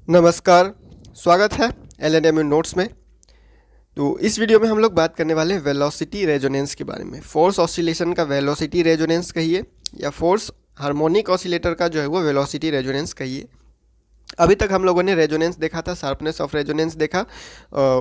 नमस्कार, स्वागत है एलएनएमयू नोट्स में। तो इस वीडियो में हम लोग बात करने वाले हैं वेलोसिटी रेजोनेंस के बारे में। फोर्स ऑसिलेशन का वेलोसिटी रेजोनेंस कहिए या फोर्स हार्मोनिक ऑसिलेटर का जो है वो वेलोसिटी रेजोनेंस कहिए। अभी तक हम लोगों ने रेजोनेंस देखा था, शार्पनेस ऑफ रेजोनेंस देखा।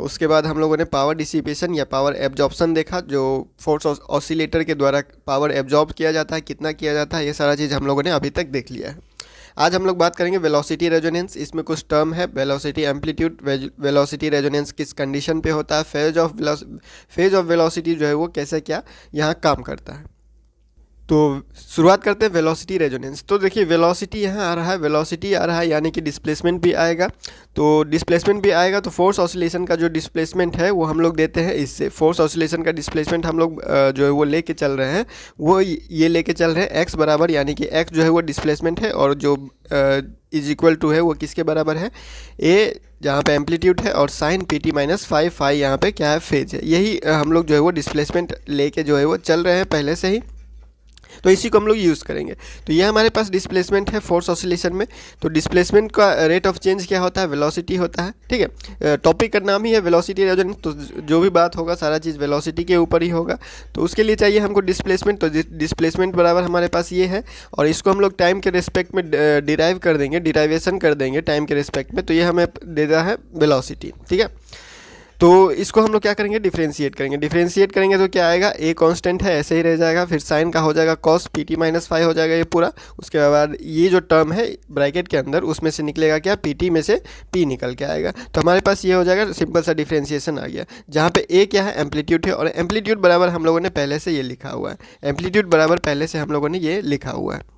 उसके बाद हम लोगों ने पावर डिसिपेशन या पावर एब्जॉर्प्शन देखा, जो फोर्स ऑसिलेटर के द्वारा पावर एब्जॉर्ब किया जाता है, कितना किया जाता है, ये सारा चीज़ हम लोगों ने अभी तक देख लिया है। आज हम लोग बात करेंगे वेलोसिटी रेजोनेंस। इसमें कुछ टर्म है, वेलोसिटी एम्पलीट्यूड, वेलोसिटी रेजोनेंस किस कंडीशन पे होता है, फेज ऑफ वेलोसिटी जो है वो कैसे क्या यहाँ काम करता है। तो शुरुआत करते हैं वेलोसिटी रेजोनेंस। तो देखिए वेलोसिटी यहाँ आ रहा है, वेलोसिटी आ रहा है यानी कि डिस्प्लेसमेंट भी आएगा। तो डिस्प्लेसमेंट भी आएगा तो फोर्स ऑसिलेशन का जो डिस्प्लेसमेंट है वो हम लोग देते हैं इससे। फोर्स ऑसिलेशन का डिस्प्लेसमेंट हम लोग जो है वो लेके चल रहे हैं, वो ये लेके चल रहे हैं एक्स बराबर, यानी कि एक्स जो है वो डिस्प्लेसमेंट है और जो इज इक्वल टू है वो किसके बराबर है, ए जहाँ पे एम्पलीट्यूड है और sine P T minus phi यहाँ पे क्या है, फेज है। यही हम लोग जो है वो डिस्प्लेसमेंट लेके जो है वो चल रहे हैं पहले से ही, तो इसी को हम लोग यूज़ करेंगे। तो ये हमारे पास डिस्प्लेसमेंट है फोर्स ऑसिलेशन में। तो डिस्प्लेसमेंट का रेट ऑफ चेंज क्या होता है, वेलोसिटी होता है। ठीक है, टॉपिक का नाम ही है वेलोसिटी रेजोनेंस, तो जो भी बात होगा सारा चीज़ वेलोसिटी के ऊपर ही होगा। तो उसके लिए चाहिए हमको डिस्प्लेसमेंट। तो डिस्प्लेसमेंट बराबर हमारे पास ये है और इसको हम लोग टाइम के रिस्पेक्ट में डिराइव कर देंगे, डिराइवेशन कर देंगे टाइम के रिस्पेक्ट में। तो ये हमें दे रहा है वेलोसिटी। ठीक है, तो इसको हम लोग क्या करेंगे, डिफ्रेंशिएट करेंगे। डिफ्रेंशिएट करेंगे तो क्या आएगा, ए कांस्टेंट है ऐसे ही रह जाएगा, फिर साइन का हो जाएगा cos P T minus five हो जाएगा ये पूरा। उसके बाद ये जो टर्म है ब्रैकेट के अंदर उसमें से निकलेगा क्या, पी टी में से पी निकल के आएगा। तो हमारे पास ये हो जाएगा, सिंपल सा डिफ्रेंशिएशन आ गया। जहाँ पे ए क्या है, एम्पलीट्यूड है, और एम्पलीट्यूड बराबर हम लोगों ने पहले से ये लिखा हुआ है। एम्पलीट्यूड बराबर पहले से हम लोगों ने ये लिखा हुआ है।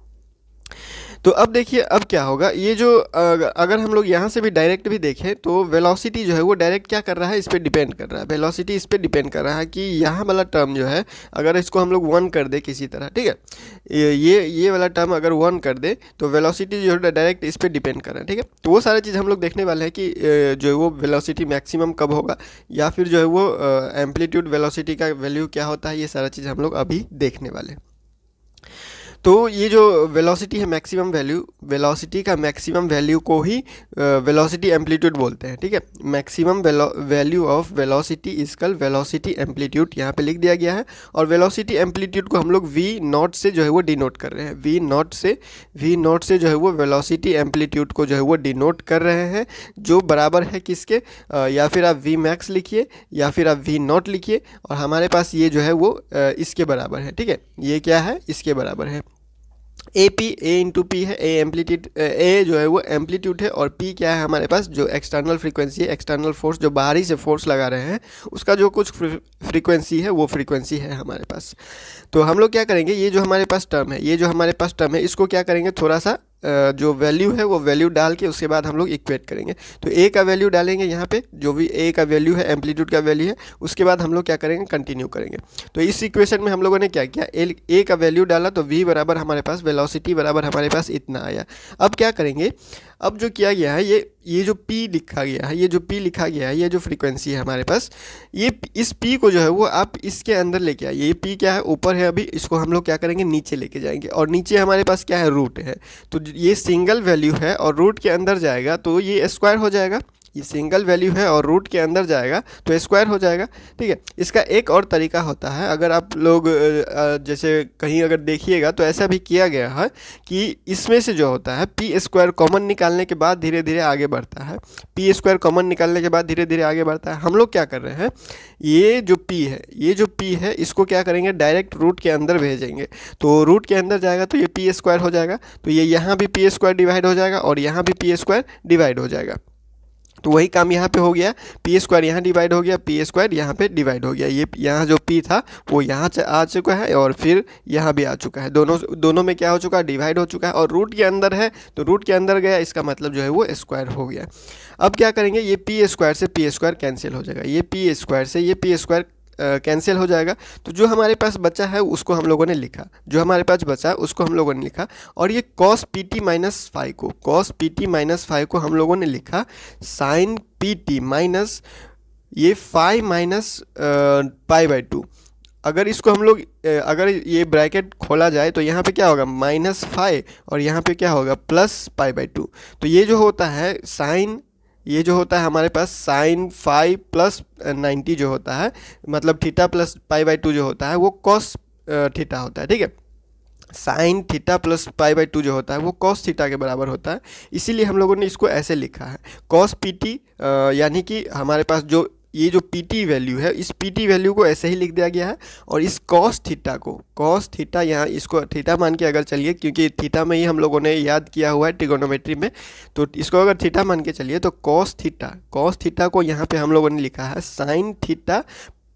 तो अब देखिए अब क्या होगा, ये जो अगर हम लोग यहाँ से भी डायरेक्ट भी देखें तो वेलोसिटी जो है वो डायरेक्ट क्या कर रहा है, इस पर डिपेंड कर रहा है। वेलोसिटी इस पर डिपेंड कर रहा है कि यहाँ वाला टर्म जो है अगर इसको हम लोग वन कर दे किसी तरह, ठीक है, ये वाला टर्म अगर वन कर दे तो वेलोसिटी जो है डायरेक्ट इस पर डिपेंड कर रहा है। ठीक है, तो वो सारी चीज़ हम लोग देखने वाले हैं कि जो है वो वेलोसिटी मैक्सिमम कब होगा, या फिर जो है वो एम्पलीट्यूड वेलोसिटी का वैल्यू क्या होता है, ये सारा चीज़ हम लोग अभी देखने वाले हैं। तो ये जो वेलोसिटी है मैक्सिमम वैल्यू, वेलोसिटी का मैक्सिमम वैल्यू को ही वेलोसिटी एम्पलीट्यूड बोलते हैं। ठीक है, maximum value of velocity is कल वेलोसिटी एम्पलीट्यूड, यहाँ पे लिख दिया गया है। और वेलोसिटी एम्पलीट्यूड को हम लोग वी नॉट से जो है वो डिनोट कर रहे हैं। वी नॉट से जो है वो वेलोसिटी एम्पलीट्यूड को जो है वो डिनोट कर रहे हैं, जो बराबर है किसके, या फिर आप वी मैक्स लिखिए या फिर आप वी नॉट लिखिए, और हमारे पास ये जो है वो इसके बराबर है। ठीक है, ये क्या है, इसके बराबर है। A P, A into P है, ए एम्पलीट्यूड, ए जो है वो एम्पलीट्यूड है, और पी क्या है हमारे पास, जो एक्सटर्नल फ्रीक्वेंसी है, एक्सटर्नल फोर्स, जो बाहरी से फोर्स लगा रहे हैं उसका जो कुछ फ्रीक्वेंसी है वो फ्रीक्वेंसी है हमारे पास। तो हम लोग क्या करेंगे, ये जो हमारे पास टर्म है, ये जो हमारे पास टर्म है, इसको क्या करेंगे, थोड़ा सा जो वैल्यू है वो वैल्यू डाल के उसके बाद हम लोग इक्वेट करेंगे। तो ए का वैल्यू डालेंगे यहाँ पे, जो भी ए का वैल्यू है, एम्पलीट्यूड का वैल्यू है, उसके बाद हम लोग क्या करेंगे, कंटिन्यू करेंगे। तो इस इक्वेशन में हम लोगों ने क्या किया, ए का वैल्यू डाला तो वी बराबर हमारे पास, वेलोसिटी बराबर हमारे पास इतना आया। अब क्या करेंगे, अब जो किया गया है, ये जो P लिखा गया है, ये जो P लिखा गया है, ये जो फ्रीक्वेंसी है हमारे पास, ये इस P को जो है वो आप इसके अंदर लेके आइए। ये P क्या है, ऊपर है, अभी इसको हम लोग क्या करेंगे, नीचे लेके जाएंगे, और नीचे हमारे पास क्या है, रूट है। तो ये सिंगल वैल्यू है और रूट के अंदर जाएगा तो ये स्क्वायर हो जाएगा। ये सिंगल वैल्यू है और रूट के अंदर जाएगा तो स्क्वायर हो जाएगा। ठीक है, इसका एक और तरीका होता है, अगर आप लोग जैसे कहीं अगर देखिएगा तो ऐसा भी किया गया है कि इसमें से जो होता है पी स्क्वायर कॉमन निकालने के बाद धीरे धीरे आगे बढ़ता है। पी स्क्वायर कॉमन निकालने के बाद धीरे धीरे आगे बढ़ता है। हम लोग क्या कर रहे हैं, ये जो पी है इसको क्या करेंगे, डायरेक्ट रूट के अंदर भेजेंगे। तो रूट के अंदर जाएगा तो ये पी स्क्वायर हो जाएगा, तो ये यहाँ भी पी स्क्वायर डिवाइड हो जाएगा और यहाँ भी पी स्क्वायर डिवाइड हो जाएगा। तो वही काम यहाँ पे हो गया, पी स्क्वायर यहाँ डिवाइड हो गया, पी स्क्वायर यहाँ पे डिवाइड हो गया। ये यहाँ जो पी था वो यहाँ से आ चुका है और फिर यहाँ भी आ चुका है, दोनों में क्या हो चुका है, डिवाइड हो चुका है। और रूट के अंदर है तो रूट के अंदर गया, इसका मतलब जो है वो स्क्वायर हो गया। अब क्या करेंगे, ये पी स्क्वायर से पी स्क्वायर कैंसिल हो जाएगा, ये पी स्क्वायर से ये पी स्क्वायर कैंसिल हो जाएगा। तो जो हमारे पास बचा है उसको हम लोगों ने लिखा, जो हमारे पास बचा है उसको हम लोगों ने लिखा, और ये cos P T minus five को हम लोगों ने लिखा साइन पी टी माइनस ये five minus pi by to. अगर इसको हम लोग अगर ये ब्रैकेट खोला जाए तो यहाँ पे क्या होगा -5 और यहाँ पे क्या होगा +π/2। तो ये जो होता है साइन, ये जो होता है हमारे पास sin 5 + 90 जो होता है, मतलब थीटा प्लस π/2 जो होता है वो कॉस थीटा होता है। ठीक है, साइन थीटा प्लस π/2 जो होता है वो कॉस थीटा के बराबर होता है। इसीलिए हम लोगों ने इसको ऐसे लिखा है कॉस PT, यानी कि हमारे पास जो ये जो PT वैल्यू है, इस PT वैल्यू को ऐसे ही लिख दिया गया है। और इस कॉस थीटा को, कॉस थीटा यहाँ इसको थीटा मान के अगर चलिए, क्योंकि थीटा में ही हम लोगों ने याद किया हुआ है ट्रिगोनोमेट्री में, तो इसको अगर थीटा मान के चलिए तो कॉस थीटा को यहाँ पे हम लोगों ने लिखा है sine theta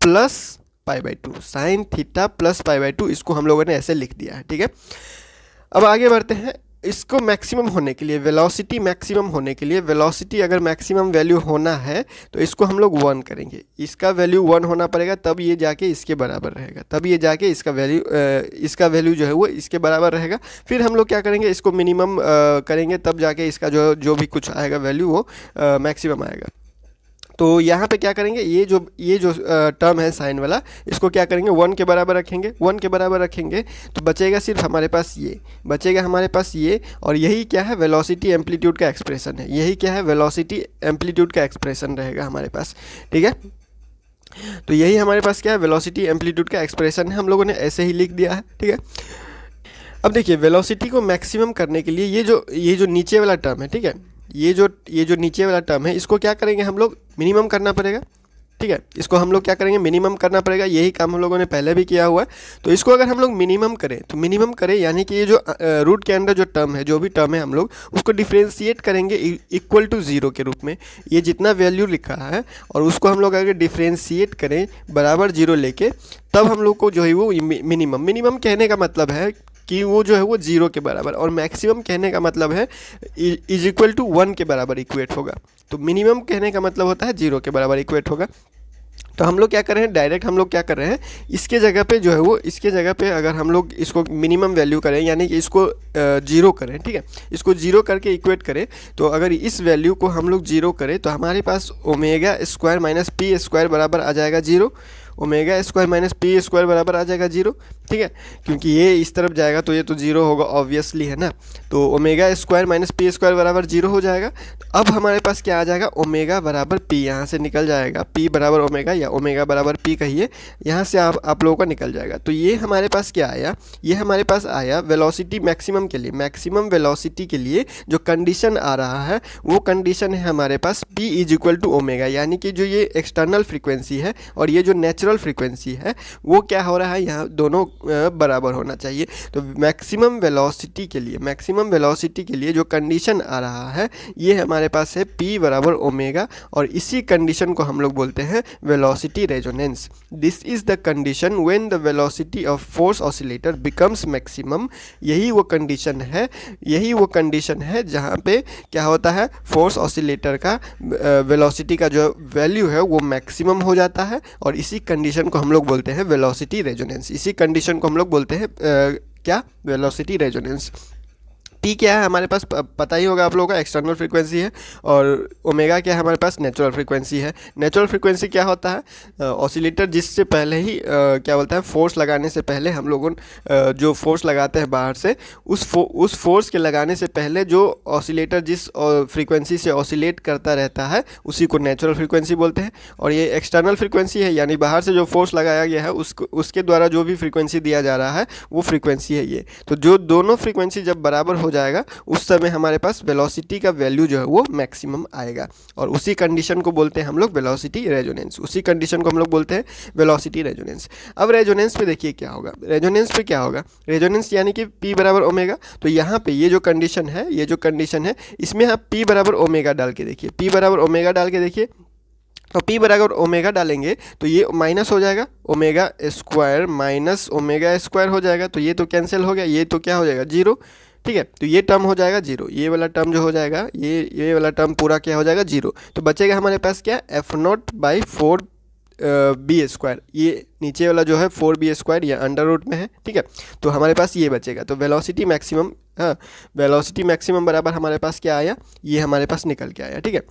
plus π/2, sine theta plus π/2, इसको हम लोगों ने ऐसे लिख दिया है। ठीक है, अब आगे बढ़ते हैं। इसको मैक्सिमम होने के लिए, वेलोसिटी मैक्सिमम होने के लिए, वेलोसिटी अगर मैक्सिमम वैल्यू होना है तो इसको हम लोग 1 करेंगे, इसका वैल्यू 1 होना पड़ेगा, तब ये जाके इसके बराबर रहेगा, तब ये जाके इसका वैल्यू जो है वो इसके बराबर रहेगा। फिर हम लोग क्या करेंगे, इसको मिनिमम करेंगे, तब जाके इसका जो भी कुछ आएगा वैल्यू वो मैक्सिमम आएगा। तो यहाँ पे क्या करेंगे, ये जो टर्म है साइन वाला, इसको क्या करेंगे 1 के बराबर रखेंगे, 1 के बराबर रखेंगे तो बचेगा सिर्फ हमारे पास ये, बचेगा हमारे पास ये। और यही क्या है, वेलोसिटी एम्पलीट्यूड का एक्सप्रेशन है, यही क्या है, वेलोसिटी एम्पलीट्यूड का एक्सप्रेशन रहेगा हमारे पास। ठीक है, तो यही हमारे पास क्या है, वेलोसिटी एम्पलीट्यूड का एक्सप्रेशन है, हम लोगों ने ऐसे ही लिख दिया है। ठीक है, अब देखिए वेलोसिटी को मैक्सिमम करने के लिए ये जो नीचे वाला टर्म है, ठीक है, ये जो नीचे वाला टर्म है, इसको क्या करेंगे हम लोग मिनिमम करना पड़ेगा। ठीक है, इसको हम लोग क्या करेंगे मिनिमम करना पड़ेगा, यही काम हम लोगों ने पहले भी किया हुआ है। तो इसको अगर हम लोग मिनिमम करें तो मिनिमम करें यानी कि ये जो रूट के अंदर जो टर्म है, जो भी टर्म है, हम लोग उसको डिफ्रेंशिएट करेंगे इक्वल टू 0 के रूप में, ये जितना वैल्यू लिखा है और उसको हम लोग अगर डिफ्रेंशिएट करें बराबर 0 लेके, तब हम लोग को जो है वो मिनिमम कहने का मतलब है कि वो जो है वो 0 के बराबर, और मैक्सिमम कहने का मतलब है इज इक्वल टू 1 के बराबर इक्वेट होगा। तो मिनिमम कहने का मतलब होता है 0 के बराबर इक्वेट होगा। तो हम लोग क्या कर रहे हैं, डायरेक्ट हम लोग क्या कर रहे हैं, इसके जगह पे जो है वो, इसके जगह पे अगर हम लोग इसको मिनिमम वैल्यू करें, यानी कि इसको 0 करें, ठीक है, इसको 0 करके इक्वेट करें, तो अगर इस वैल्यू को हम लोग 0 करें तो हमारे पास omega square minus p square बराबर आ जाएगा 0, omega square minus p square बराबर आ जाएगा 0। ठीक है, क्योंकि ये इस तरफ जाएगा तो ये तो 0 होगा ऑब्वियसली, है ना। तो omega square minus p square बराबर 0 हो जाएगा। तो अब हमारे पास क्या आ जाएगा, ओमेगा बराबर पी, यहाँ से निकल जाएगा, पी बराबर ओमेगा या ओमेगा बराबर पी कहिए, यहाँ से आप लोगों का निकल जाएगा। तो ये हमारे पास क्या आया, ये हमारे पास आया वेलोसिटी मैक्सिमम के लिए, मैक्सिमम वेलोसिटी के लिए जो कंडीशन आ रहा है वो कंडीशन है हमारे पास p is equal to omega, यानी कि जो ये एक्सटर्नल फ्रीक्वेंसी है और ये जो नेचुरल फ्रीक्वेंसी है वो क्या हो रहा है, यहाँ दोनों बराबर होना चाहिए। तो मैक्सिमम वेलोसिटी के लिए जो कंडीशन आ रहा है ये हमारे पास है p बराबर ओमेगा, और इसी कंडीशन को हम लोग बोलते हैं velocity resonance. This is the condition when the velocity of force oscillator becomes maximum. यही वो कंडीशन है जहाँ पे क्या होता है, फोर्स ऑसिलेटर का वेलोसिटी का जो वैल्यू है वो मैक्सिमम हो जाता है, और इसी कंडीशन को हम लोग बोलते हैं वेलोसिटी रेजोनेंस। इसी कंडीशन को हम लोग बोलते हैं क्या, वेलोसिटी रेजोनेंस। पी क्या है हमारे पास पता ही होगा आप लोगों का, एक्सटर्नल फ्रीक्वेंसी है, और ओमेगा क्या है हमारे पास, नेचुरल फ्रीक्वेंसी है। नेचुरल फ्रीक्वेंसी क्या होता है, ऑसिलेटर जिससे पहले ही क्या बोलते हैं, फोर्स लगाने से पहले हम लोगों जो फोर्स लगाते हैं बाहर से, उस फोर्स के लगाने से पहले जो ऑसिलेटर जिस फ्रीक्वेंसी से ऑसिलेट करता रहता है उसी को नेचुरल फ्रीक्वेंसी बोलते हैं। और ये एक्सटर्नल फ्रीक्वेंसी है, यानी बाहर से जो फोर्स लगाया गया है उसके द्वारा जो भी फ्रीक्वेंसी दिया जा रहा है वो फ्रीक्वेंसी है ये। तो जो दोनों फ्रीक्वेंसी जब बराबर हो जाएगा उस समय हमारे पास वेलोसिटी का वैल्यू जो है वो मैक्सिमम आएगा, और उसी कंडीशन को बोलते हैं हम लोग वेलोसिटी रेजोनेंस। उसी कंडीशन को हम लोग बोलते हैं वेलोसिटी रेजोनेंस। अब रेजोनेंस पे देखिए क्या होगा, रेजोनेंस यानी कि p बराबर ओमेगा। तो यहाँ पे ये जो कंडीशन है इसमें आप p बराबर ओमेगा डाल के देखिए, तो p बराबर ओमेगा डालेंगे तो ये माइनस हो जाएगा, omega square minus omega square हो जाएगा, तो ये तो कैंसिल हो गया, ये तो क्या हो जाएगा 0। ठीक है, तो ये टर्म हो जाएगा 0, ये वाला टर्म जो हो जाएगा, ये वाला टर्म पूरा क्या हो जाएगा 0। तो बचेगा हमारे पास क्या, f0/4 बी स्क्वायर, ये नीचे वाला जो है 4b स्क्वायर ये अंडर रूट में है। ठीक है, तो हमारे पास ये बचेगा। तो वेलोसिटी मैक्सिमम बराबर हमारे पास क्या आया, ये हमारे पास निकल के आया। ठीक है,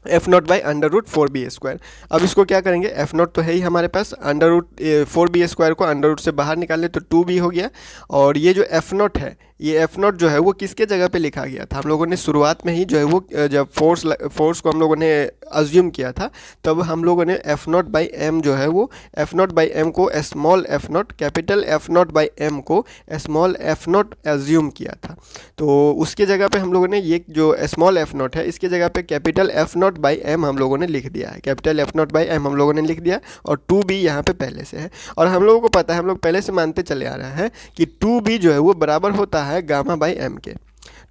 F naught by under root 4b²। अब इसको क्या करेंगे, एफ नॉट तो है ही हमारे पास, अंडर रूट 4b² को अंडर रूट से बाहर निकाले तो 2b हो गया। और ये जो एफ नॉट है, ये एफ नॉट जो है वो किसके जगह पे लिखा गया था, हम लोगों ने शुरुआत में ही जो है वो जब फोर्स को हम लोगों ने अज्यूम किया था, तब हम लोगों ने एफ नॉट बाई एम जो है वो एफ नॉट बाई एम को small F naught, capital F naught by M को स्मॉल एफ नॉट एज्यूम किया था। तो उसके जगह पे हम लोगों ने ये जो स्मॉल एफ नॉट है, इसके जगह पे capital F naught by M हम लोगों ने लिख दिया है, capital F naught by M हम लोगों ने लिख दिया, और 2b यहाँ पे पहले से है। और हम लोगों को पता है, हम लोग पहले से मानते चले आ रहा है कि 2b जो है वो बराबर होता है गामा बाई एम के।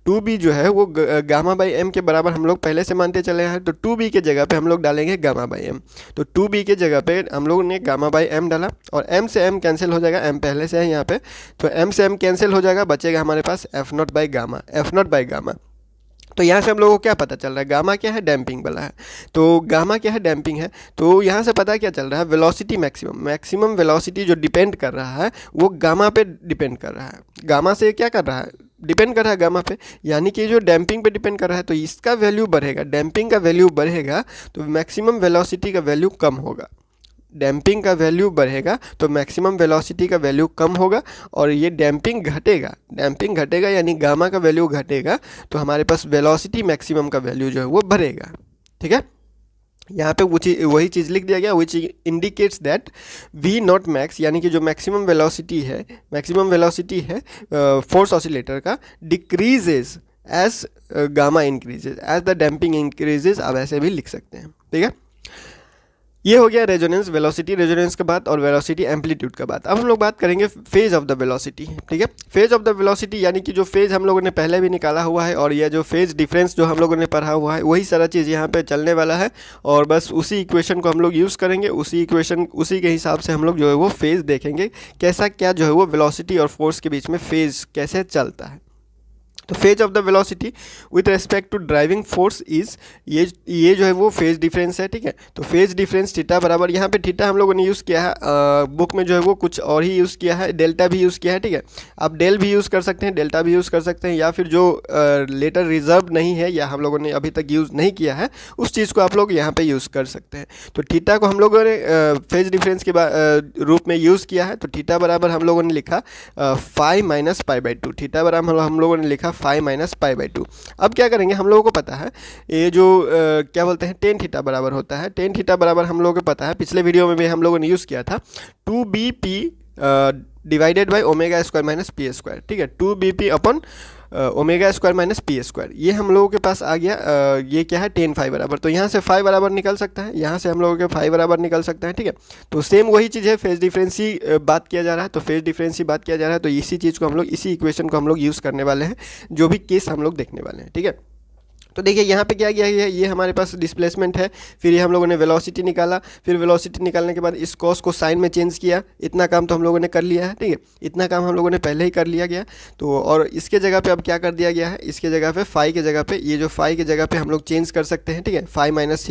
2b जो है वो गामा बाई एम के बराबर हम लोग पहले से मानते चले हैं, तो 2b के जगह पे हम लोग डालेंगे गामा बाई एम। तो 2b के जगह पे हम लोग ने गामा बाई एम डाला, और m से m कैंसिल हो जाएगा, m पहले से है यहाँ पे, तो m से m कैंसिल हो जाएगा, बचेगा हमारे पास f naught by gamma, f naught by gamma. तो यहाँ से हम लोगों को क्या पता चल रहा है, गामा क्या है, डैम्पिंग वाला है। तो गामा क्या है, डैम्पिंग है। तो यहाँ से पता क्या चल रहा है, वेलोसिटी मैक्सिमम, मैक्सिमम वेलोसिटी जो डिपेंड कर रहा है वो गामा पे डिपेंड कर रहा है। गामा से क्या कर रहा है, डिपेंड कर रहा है गामा पे, यानी कि जो डैम्पिंग पे डिपेंड कर रहा है, तो इसका वैल्यू बढ़ेगा, डैम्पिंग का वैल्यू बढ़ेगा तो मैक्सिमम वेलोसिटी का वैल्यू कम होगा। डैम्पिंग का वैल्यू बढ़ेगा तो मैक्सिमम वेलोसिटी का वैल्यू कम होगा, और ये डैम्पिंग घटेगा, डैम्पिंग घटेगा यानी गामा का वैल्यू घटेगा, तो हमारे पास वेलोसिटी मैक्सिमम का वैल्यू जो है वो बढ़ेगा। ठीक है, यहाँ पे वही चीज़ लिख दिया गया, which indicates that V naught max, यानी कि जो मैक्सिमम वेलोसिटी है फोर्स ऑसिलेटर का, decreases as gamma increases, as the damping increases, आप ऐसे भी लिख सकते हैं। ठीक है, ये हो गया रेजोनेंस, वेलोसिटी रेजोनेंस का बात, और वेलोसिटी एम्पलीट्यूड का बात। अब हम लोग बात करेंगे फेज ऑफ द वेलोसिटी। ठीक है, फेज ऑफ द वेलोसिटी यानी कि जो फेज हम लोगों ने पहले भी निकाला हुआ है, और यह जो फेज डिफरेंस जो हम लोगों ने पढ़ा हुआ है, वही सारा चीज़ यहाँ पे चलने वाला है, और बस उसी इक्वेशन को हम लोग यूज़ करेंगे, उसी के हिसाब से हम लोग जो है वो फेज देखेंगे, कैसा क्या जो है वो वेलोसिटी और फोर्स के बीच में फेज कैसे चलता है। तो phase of the velocity with respect to driving force is, ये जो है वो फेज डिफरेंस है। ठीक है, तो फेज डिफरेंस थीटा बराबर, यहाँ पे थीटा हम लोगों ने यूज़ किया है, बुक में जो है वो कुछ और ही यूज़ किया है, डेल्टा भी यूज़ किया है। ठीक है, आप डेल भी यूज़ कर सकते हैं, डेल्टा भी यूज़ कर सकते हैं, या फिर जो लेटर रिजर्व नहीं है या हम लोगों ने अभी तक यूज़ नहीं किया है, उस चीज़ को आप लोग यहाँ पे यूज़ कर सकते हैं। तो थीटा को हम लोगों ने फेज डिफरेंस के रूप में यूज़ किया है, तो थीटा बराबर हम लोगों ने लिखा phi minus pi by two, theta बराबर हम लोगों ने लिखा phi minus pi by two. अब क्या करेंगे, हम लोगों को पता है ये जो क्या बोलते हैं, टेन थीटा बराबर होता है, टेन थीटा बराबर हम लोगों को पता है, पिछले वीडियो में भी हम लोगों ने यूज़ किया था, 2bp divided by omega square minus p square. ठीक है, 2bp upon omega square minus p square, ये हम लोगों के पास आ गया। ये क्या है, टेन फाई बराबर, तो यहाँ से फाई बराबर निकल सकता है, यहाँ से हम लोगों के फाई बराबर निकल सकता है। ठीक है, तो सेम वही चीज़ है, फेज डिफरेंस ही बात किया जा रहा है, तो फेज डिफरेंस ही बात किया जा रहा है, तो इसी चीज़ को हम लोग, इसी इक्वेशन को हम लोग यूज़ करने वाले हैं, जो भी केस हम लोग देखने वाले हैं। ठीक है, तो देखिए यहाँ पे क्या किया गया है, ये हमारे पास डिस्प्लेसमेंट है, फिर ये हम लोगों ने वेलोसिटी निकाला, फिर वेलोसिटी निकालने के बाद इस कॉस को साइन में चेंज किया, इतना काम तो हम लोगों ने कर लिया है। ठीक है, इतना काम हम लोगों ने पहले ही कर लिया गया। तो और इसके जगह पे अब क्या कर दिया गया है, इसके जगह पे फाई के जगह पे, ये जो फाई के जगह पे हम लोग चेंज कर सकते हैं। ठीक है, phi minus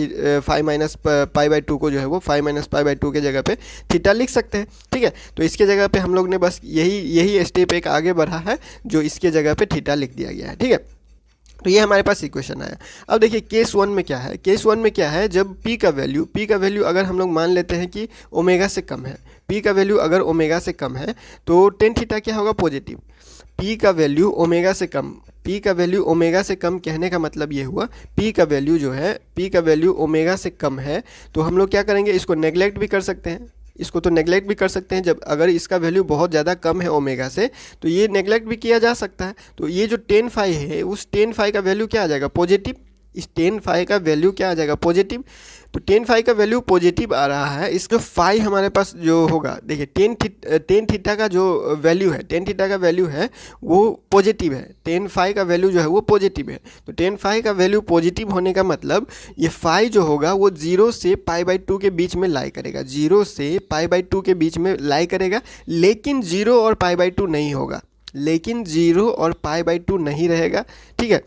pi by two को जो है वो phi minus pi by two के जगह पे थीटा लिख सकते हैं। ठीक है, तो इसके जगह पे हम लोग ने बस यही स्टेप एक आगे बढ़ा है, जो इसके जगह पे थीटा लिख दिया गया है। ठीक है, तो ये हमारे पास इक्वेशन आया। अब देखिए केस वन में क्या है, केस वन में क्या है, जब p का वैल्यू अगर हम लोग मान लेते हैं कि ओमेगा से कम है, p का वैल्यू अगर ओमेगा से कम है, तो टेन थीटा क्या होगा, पॉजिटिव। p का वैल्यू ओमेगा से कम, p का वैल्यू ओमेगा से कम कहने का मतलब ये हुआ, p का वैल्यू जो है, p का वैल्यू ओमेगा से कम है, तो हम लोग क्या करेंगे, इसको नेगलेक्ट भी कर सकते हैं, इसको तो नेगलेक्ट भी कर सकते हैं। जब अगर इसका वैल्यू बहुत ज़्यादा कम है ओमेगा से, तो ये नेगलेक्ट भी किया जा सकता है। तो ये जो टेन फाई है, उस टेन फाई का वैल्यू क्या आ जाएगा, पॉजिटिव। इस टेन फाई का वैल्यू क्या आ जाएगा, पॉजिटिव। तो टेन फाई का वैल्यू पॉजिटिव आ रहा है, इसका फाई हमारे पास जो होगा, देखिए टेन थीटा का जो वैल्यू है, टेन थीटा का वैल्यू है वो पॉजिटिव है, टेन फाई का वैल्यू जो है वो पॉजिटिव है। तो टेन फाई का वैल्यू पॉजिटिव होने का मतलब ये फाई जो होगा वो 0 से पाई बाई टू के बीच में लाई करेगा, 0 से पाई बाई टू के बीच में लाई करेगा, लेकिन 0 और पाई बाई टू नहीं होगा, लेकिन 0 और पाई बाई टू नहीं रहेगा। ठीक है,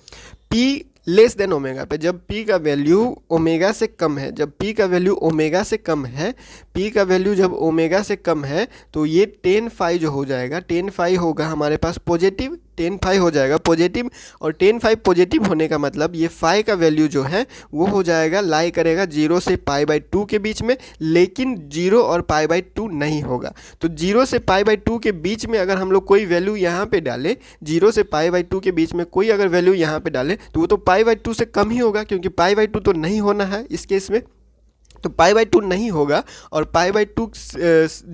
p लेस देन ओमेगा पे, जब p का वैल्यू ओमेगा से कम है, जब p का वैल्यू ओमेगा से कम है, p का वैल्यू जब ओमेगा से कम है, तो ये टेन फाई जो हो जाएगा, टेन फाई होगा हमारे पास पॉजिटिव, टेन फाई हो जाएगा पॉजिटिव, और टेन फाई पॉजिटिव होने का मतलब ये फाई का वैल्यू जो है वो हो जाएगा लाई करेगा 0 से π/2 के बीच में, लेकिन 0 और π/2 नहीं होगा। तो 0 से π/2 के बीच में अगर हम लोग कोई वैल्यू यहाँ पे डालें, 0 से π/2 के बीच में कोई अगर वैल्यू यहाँ पे डालें तो वो तो π/2 से कम ही होगा, क्योंकि π/2 तो नहीं होना है इस केस में, तो π/2 नहीं होगा। और π/2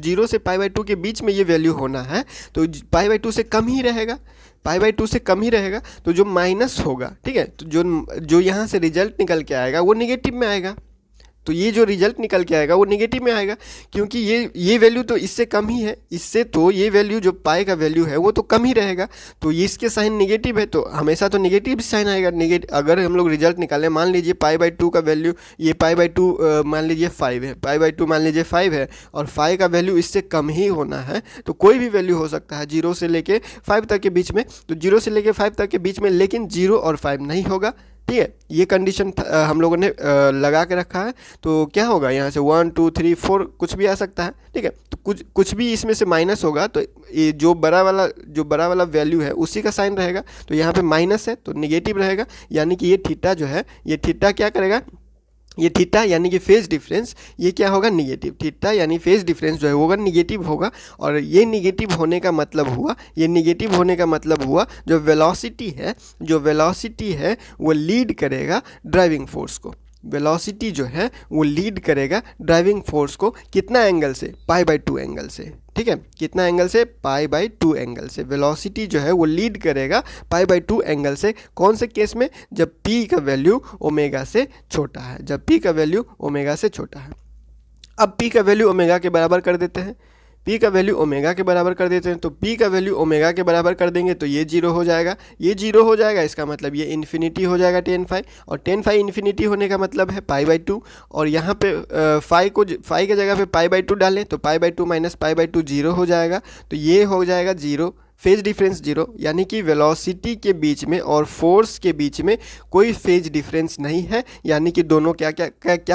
0 से π/2 के बीच में ये वैल्यू होना है, तो π/2 से कम ही रहेगा, π/2 से कम ही रहेगा। तो जो माइनस होगा, ठीक है, तो जो यहाँ से रिजल्ट निकल के आएगा वो निगेटिव में आएगा। तो ये जो रिजल्ट निकल के आएगा वो नेगेटिव में आएगा, क्योंकि ये वैल्यू तो इससे कम ही है, इससे तो ये वैल्यू जो पाई का वैल्यू है वो तो कम ही रहेगा। तो ये इसके साइन नेगेटिव है, तो हमेशा तो नेगेटिव साइन आएगा। नेगेटिव अगर हम लोग रिजल्ट निकालें, मान लीजिए π/2 का वैल्यू, ये π/2 मान लीजिए 5 है, π/2 मान लीजिए 5 है, और फाई का वैल्यू इससे कम ही होना है, तो कोई भी वैल्यू हो सकता है 0 से लेके 5 तक के बीच में। तो 0 से लेके 5 तक के बीच में, लेकिन 0 और 5 नहीं होगा, ठीक है। ये कंडीशन हम लोगों ने लगा के रखा है। तो क्या होगा, यहाँ से 1 2 3 4 कुछ भी आ सकता है, ठीक है। तो कुछ भी इसमें से माइनस होगा, तो ये जो बड़ा वाला वैल्यू है उसी का साइन रहेगा। तो यहाँ पे माइनस है तो निगेटिव रहेगा, यानी कि ये थीटा जो है, ये थीटा क्या करेगा, ये थीटा यानी कि फेज डिफरेंस, ये क्या होगा, निगेटिव। थीटा यानी फेज डिफरेंस जो है होगा निगेटिव होगा। और ये निगेटिव होने का मतलब हुआ, ये निगेटिव होने का मतलब हुआ जो वेलोसिटी है वो लीड करेगा ड्राइविंग फोर्स को। वेलोसिटी जो है वो लीड करेगा ड्राइविंग फोर्स को, कितना एंगल से, π/2 एंगल से, ठीक है। कितना एंगल से, π/2 एंगल से वेलोसिटी जो है वो लीड करेगा π/2 एंगल से। कौन से केस में, जब p का वैल्यू ओमेगा से छोटा है, जब p का वैल्यू ओमेगा से छोटा है। अब p का वैल्यू ओमेगा के बराबर कर देते हैं, p का वैल्यू ओमेगा के बराबर कर देते हैं। तो p का वैल्यू ओमेगा के बराबर कर देंगे तो ये 0 हो जाएगा, ये 0 हो जाएगा, इसका मतलब ये इन्फिनिटी हो जाएगा टेन फाई, और टेन फाई इन्फिनिटी होने का मतलब है π/2। और यहाँ पे फाई के जगह पे π/2 डालें तो π/2 माइनस π/2 0 हो जाएगा। तो ये हो जाएगा 0, फेज डिफरेंस 0, यानी कि वेलोसिटी के बीच में और फोर्स के बीच में कोई फेज डिफरेंस नहीं है, यानी कि दोनों क्या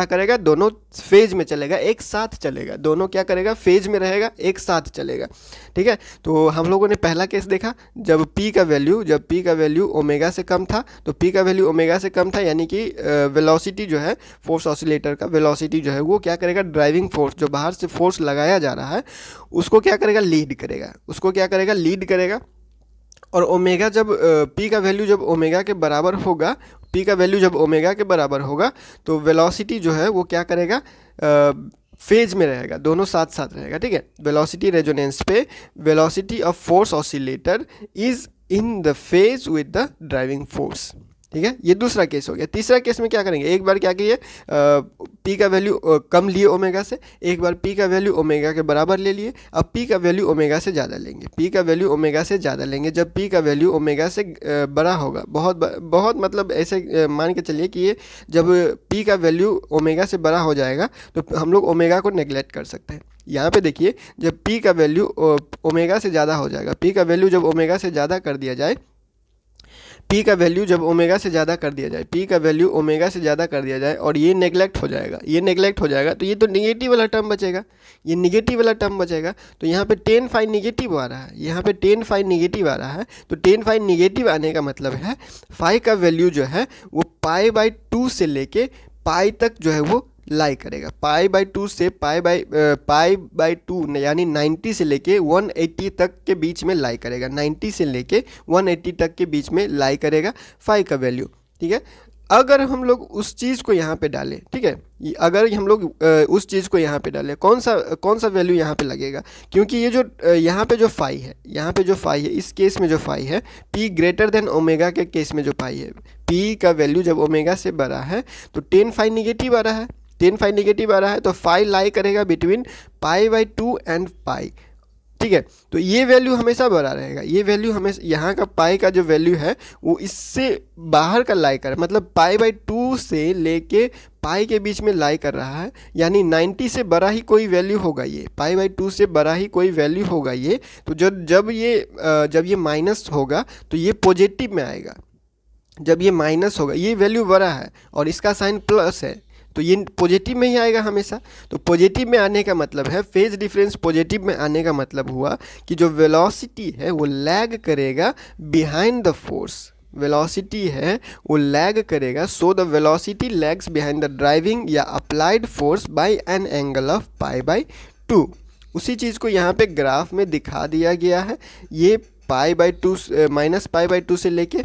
करेगा, दोनों फेज में चलेगा, एक साथ चलेगा, दोनों क्या करेगा, फेज में रहेगा, एक साथ चलेगा, ठीक है। तो हम लोगों ने पहला केस देखा, जब p का वैल्यू ओमेगा से कम था, तो p का वैल्यू ओमेगा से कम था, यानी कि वेलोसिटी जो है, फोर्स ऑसिलेटर का वेलोसिटी जो है वो क्या करेगा, ड्राइविंग फोर्स जो बाहर से फोर्स लगाया जा रहा है उसको क्या करेगा, लीड करेगा। और ओमेगा जब p का वैल्यू जब ओमेगा के बराबर होगा, तो वेलोसिटी जो है वो क्या करेगा, फेज में रहेगा, दोनों साथ साथ रहेगा, ठीक है। वेलोसिटी रेजोनेंस पे velocity of force oscillator is in the phase with the driving force, ठीक है। ये दूसरा केस हो गया। तीसरा केस में क्या करेंगे, एक बार क्या किए, p का वैल्यू कम लिए ओमेगा से, एक बार p का वैल्यू ओमेगा के बराबर ले लिए, अब p का वैल्यू ओमेगा से ज़्यादा लेंगे। जब p का वैल्यू ओमेगा से बड़ा होगा, बहुत मतलब ऐसे मान के चलिए कि ये जब p का वैल्यू ओमेगा से बड़ा हो जाएगा तो हम लोग ओमेगा को नेगलेक्ट कर सकते हैं। यहाँ पे देखिए, जब p का वैल्यू ओमेगा से ज़्यादा हो जाएगा, p का वैल्यू जब ओमेगा से ज़्यादा कर दिया जाए, p का वैल्यू जब ओमेगा से ज़्यादा कर दिया जाए और ये नेगलेक्ट हो जाएगा, तो ये तो निगेटिव वाला टर्म बचेगा, तो यहाँ पे टेन फाई निगेटिव आ रहा है, तो टेन फाई निगेटिव आने का मतलब है फाई का वैल्यू जो है वो π/2 से लेके पाई तक जो है वो लाई करेगा, π/2 से π/2 यानी 90 से लेके 180 तक के बीच में लाई करेगा, 90 से लेके 180 तक के बीच में लाई करेगा फाई का वैल्यू, ठीक है। अगर हम लोग उस चीज़ को यहाँ पे डालें, ठीक है, अगर हम लोग उस चीज़ को यहाँ पे डालें, कौन सा वैल्यू यहाँ पे लगेगा, क्योंकि ये जो यहाँ पे जो फाई है, इस केस में जो फाई है, p ग्रेटर देन ओमेगा के केस में जो पाई है, p का वैल्यू जब ओमेगा से बड़ा है तो टेन फाई निगेटिव आ रहा है, तो फाई लाई करेगा बिटवीन π/2 एंड पाई, ठीक है। तो ये वैल्यू हमेशा बड़ा रहेगा, यहाँ का पाई का जो वैल्यू है वो इससे बाहर का लाई कर, मतलब π/2 से लेके पाई के बीच में लाई कर रहा है, यानी 90 से बड़ा ही कोई वैल्यू होगा, ये π/2 से बड़ा ही कोई वैल्यू होगा ये। तो जब ये माइनस होगा तो ये पॉजिटिव में आएगा, जब ये माइनस होगा, ये वैल्यू बड़ा है और इसका साइन प्लस है, तो ये पॉजिटिव में ही आएगा हमेशा। तो पॉजिटिव में आने का मतलब है, फेज डिफरेंस पॉजिटिव में आने का मतलब हुआ कि जो वेलोसिटी है वो लैग करेगा बिहाइंड द फोर्स। वेलोसिटी है वो लैग करेगा, so the velocity lags behind the driving या applied force by an angle of π/2। उसी चीज़ को यहाँ पे ग्राफ में दिखा दिया गया है। ये π/2 -π/2 से लेके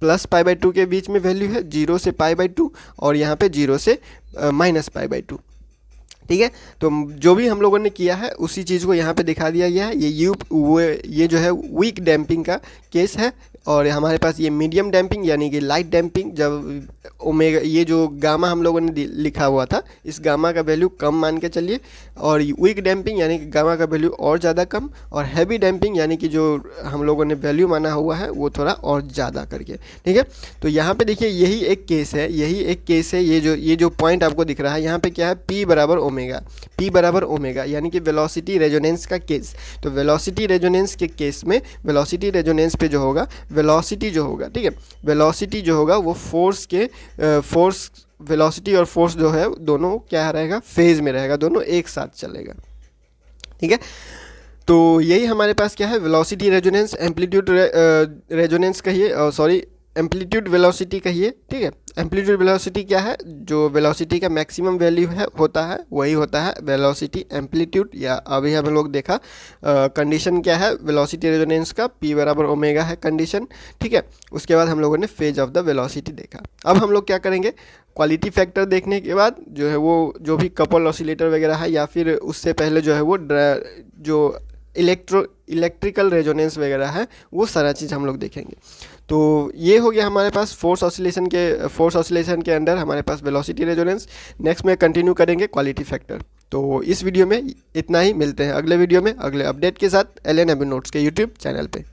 +π/2 के बीच में वैल्यू है, 0 से π/2 और यहाँ पे 0 से -π/2। ठीक है, तो जो भी हम लोगों ने किया है उसी चीज़ को यहाँ पे दिखा दिया गया है। ये जो है वीक डैम्पिंग का केस है, और हमारे पास ये मीडियम डैम्पिंग यानी कि लाइट डैम्पिंग, जब ओमेगा ये जो गामा हम लोगों ने लिखा हुआ था, इस गामा का वैल्यू कम मान के चलिए, और वीक डैम्पिंग यानी कि गामा का वैल्यू और ज़्यादा कम, और हैवी डैम्पिंग यानी कि जो हम लोगों ने वैल्यू माना हुआ है वो थोड़ा और ज़्यादा करके। ठीक है, तो यहाँ पे देखिए यही एक केस है, ये जो पॉइंट आपको दिख रहा है यहाँ पे क्या है, P बराबर ओमेगा यानी कि वेलोसिटी रेजोनेंस का केस। तो वेलोसिटी रेजोनेंस के केस में वेलोसिटी रेजोनेंस पे जो होगा, वेलोसिटी जो होगा, ठीक है, वेलोसिटी जो होगा वो फोर्स वेलोसिटी और फोर्स जो है दोनों क्या रहेगा, फेज में रहेगा, दोनों एक साथ चलेगा। ठीक है, तो यही हमारे पास क्या है, वेलोसिटी रेजोनेंस, एम्पलीट्यूड रेजोनेंस कहिए, सॉरी एम्पलीट्यूड वेलोसिटी कहिए। ठीक है, एम्पलीट्यूड वेलोसिटी क्या है, जो वेलोसिटी का मैक्सिमम वैल्यू है होता है वही होता है वेलोसिटी एम्पलीट्यूड, या अभी हम लोग देखा कंडीशन क्या है वेलोसिटी रेजोनेंस का, P बराबर ओमेगा है कंडीशन। ठीक है, उसके बाद हम लोगों ने फेज ऑफ द वेलोसिटी देखा। अब हम लोग क्या करेंगे, क्वालिटी फैक्टर देखने के बाद जो है वो जो भी कपल ऑसिलेटर वगैरह है, या फिर उससे पहले जो है वो जो इलेक्ट्रिकल रेजोनेंस वगैरह है, वो सारा चीज़ हम लोग देखेंगे। तो ये हो गया हमारे पास फोर्स ऑसिलेशन के अंडर हमारे पास वेलोसिटी रेजोनेंस। नेक्स्ट में कंटिन्यू करेंगे क्वालिटी फैक्टर। तो इस वीडियो में इतना ही, मिलते हैं अगले वीडियो में अगले अपडेट के साथ LNMU नोट्स के यूट्यूब चैनल पे।